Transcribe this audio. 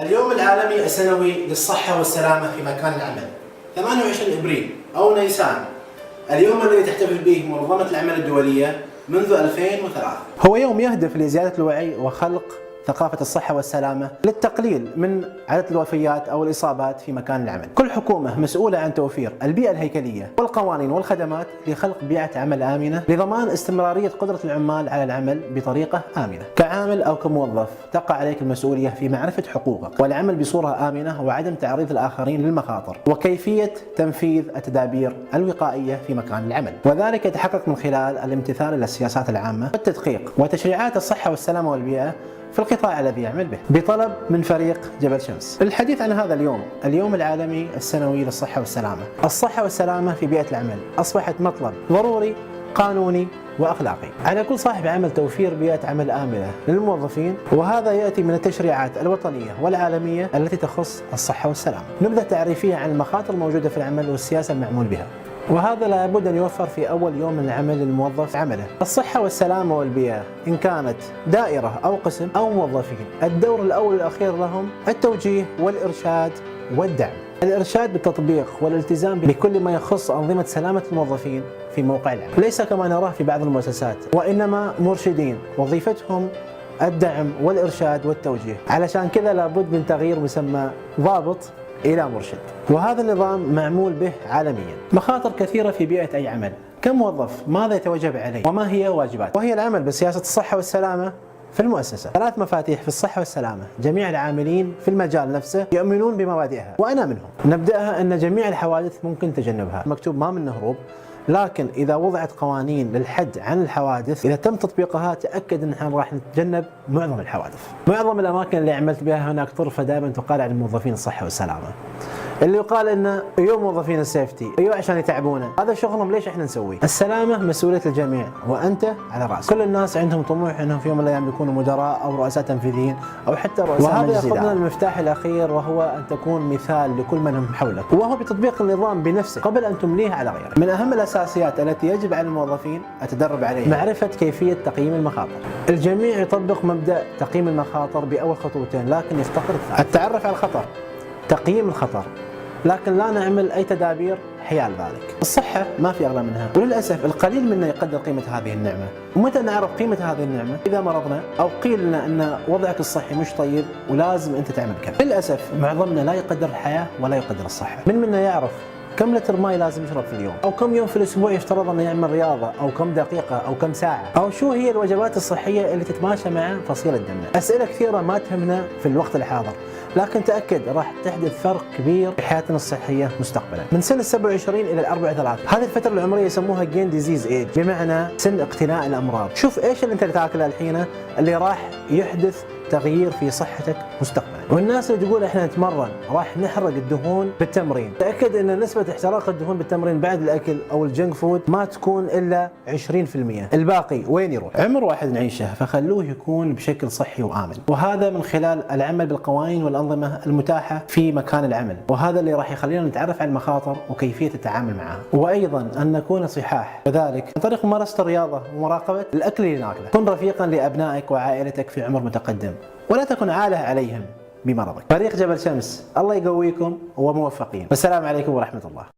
اليوم العالمي السنوي للصحة والسلامة في مكان العمل 28 إبريل أو نيسان، اليوم الذي تحتفل به منظمة العمل الدولية منذ 2003. هو يوم يهدف لزيادة الوعي وخلق ثقافة الصحة والسلامة للتقليل من عدد الوفيات أو الإصابات في مكان العمل. كل حكومة مسؤولة عن توفير البيئة الهيكلية والقوانين والخدمات لخلق بيئة عمل آمنة لضمان استمرارية قدرة العمال على العمل بطريقة آمنة. كعامل أو كموظف تقع عليك المسؤولية في معرفة حقوقك والعمل بصورة آمنة وعدم تعريض الآخرين للمخاطر وكيفية تنفيذ التدابير الوقائية في مكان العمل، وذلك يتحقق من خلال الامتثال إلى السياسات العامة والتدقيق وتشريعات الصحة والسلامة والبيئة في القطاع الذي يعمل به بطلب من فريق جبل شمس. الحديث عن هذا اليوم العالمي السنوي للصحة والسلامة. الصحة والسلامة في بيئة العمل أصبحت مطلب ضروري قانوني وأخلاقي. على كل صاحب عمل توفير بيئة عمل آمنة للموظفين، وهذا يأتي من التشريعات الوطنية والعالمية التي تخص الصحة والسلامة. نبذة تعريفية عن المخاطر الموجودة في العمل والسياسة المعمول بها، وهذا لابد أن يوفر في أول يوم من العمل للموظف عمله. الصحة والسلامة والبيئة إن كانت دائرة أو قسم أو موظفين، الدور الأول والأخير لهم التوجيه والإرشاد والدعم. الإرشاد بالتطبيق والالتزام بكل ما يخص أنظمة سلامة الموظفين في موقع العمل، ليس كما نراه في بعض المؤسسات، وإنما مرشدين وظيفتهم الدعم والإرشاد والتوجيه. علشان كذا لابد من تغيير مسمى ضابط إلى مرشد، وهذا النظام معمول به عالميا. مخاطر كثيرة في بيئة أي عمل. كموظف ماذا يتوجب عليه وما هي واجباته؟ وهي العمل بسياسة الصحة والسلامة في المؤسسة. 3 مفاتيح في الصحة والسلامة، جميع العاملين في المجال نفسه يؤمنون بمبادئها وأنا منهم. نبدأها أن جميع الحوادث ممكن تجنبها، مكتوب ما منه هروب، لكن إذا وضعت قوانين للحد عن الحوادث، إذا تم تطبيقها تأكد أن احنا راح نتجنب معظم الحوادث. معظم الأماكن اللي عملت بها هناك طرفة دائما تقال عن الموظفين الصحة والسلامة، اللي يقال انه موظفين السيفتي عشان يتعبونا، هذا شغلهم ليش احنا نسويه؟ السلامه مسؤوليه الجميع وانت على راس. كل الناس عندهم طموح انهم في يوم من الايام يكونوا مدراء او رؤساء تنفيذيين او حتى رؤساء مجلس. وهذا ياخذنا المفتاح الاخير، وهو ان تكون مثال لكل من هم حولك، وهو بتطبيق النظام بنفسه قبل ان تمليه على غيره. من اهم الاساسيات التي يجب على الموظفين التدرب عليها معرفه كيفيه تقييم المخاطر. الجميع يطبق مبدا تقييم المخاطر باول خطوتين، لكن يفتقر الثالث. التعرف على الخطر، تقييم الخطر، لكن لا نعمل أي تدابير حيال ذلك. الصحة ما في أغلى منها، وللأسف القليل منا يقدر قيمة هذه النعمة. ومتى نعرف قيمة هذه النعمة؟ إذا مرضنا أو قيل لنا أن وضعك الصحي مش طيب ولازم أنت تعمل كذا. للأسف معظمنا لا يقدر الحياة ولا يقدر الصحة. من منا يعرف كم لتر ماء لازم يشرب في اليوم، أو كم يوم في الأسبوع يفترض أنه يعمل رياضة، أو كم دقيقة أو كم ساعة، أو شو هي الوجبات الصحية اللي تتماشى مع فصيلة دمنا. أسئلة كثيرة ما تهمنا في الوقت الحاضر، لكن تأكد راح تحدث فرق كبير في حياتنا الصحية مستقبلا. من سن 27 إلى 34 هذه الفترة العمرية يسموها جين ديزيز ايج، بمعنى سن اقتناء الأمراض. شوف ايش اللي انت تاكله الحين اللي راح يحدث تغيير في صحتك مستقبلا. والناس اللي تقول احنا نتمرن راح نحرق الدهون بالتمرين، تأكد ان نسبة احتراق الدهون بالتمرين بعد الاكل او الجنك فود ما تكون الا 20%، الباقي وين يروح؟ عمر واحد نعيشه، فخلوه يكون بشكل صحي وآمن، وهذا من خلال العمل بالقوانين والأنظمة المتاحة في مكان العمل، وهذا اللي راح يخلينا نتعرف على المخاطر وكيفية التعامل معها، وأيضا أن نكون صحاح، وذلك عن طريق ممارسة الرياضة ومراقبة الأكل اللي ناكله. كن رفيقا لأبنائك وعائلتك في عمر متقدم، ولا تكن عالة عليهم بمرضك. فريق جبل شمس الله يقويكم وموفقين، والسلام عليكم ورحمة الله.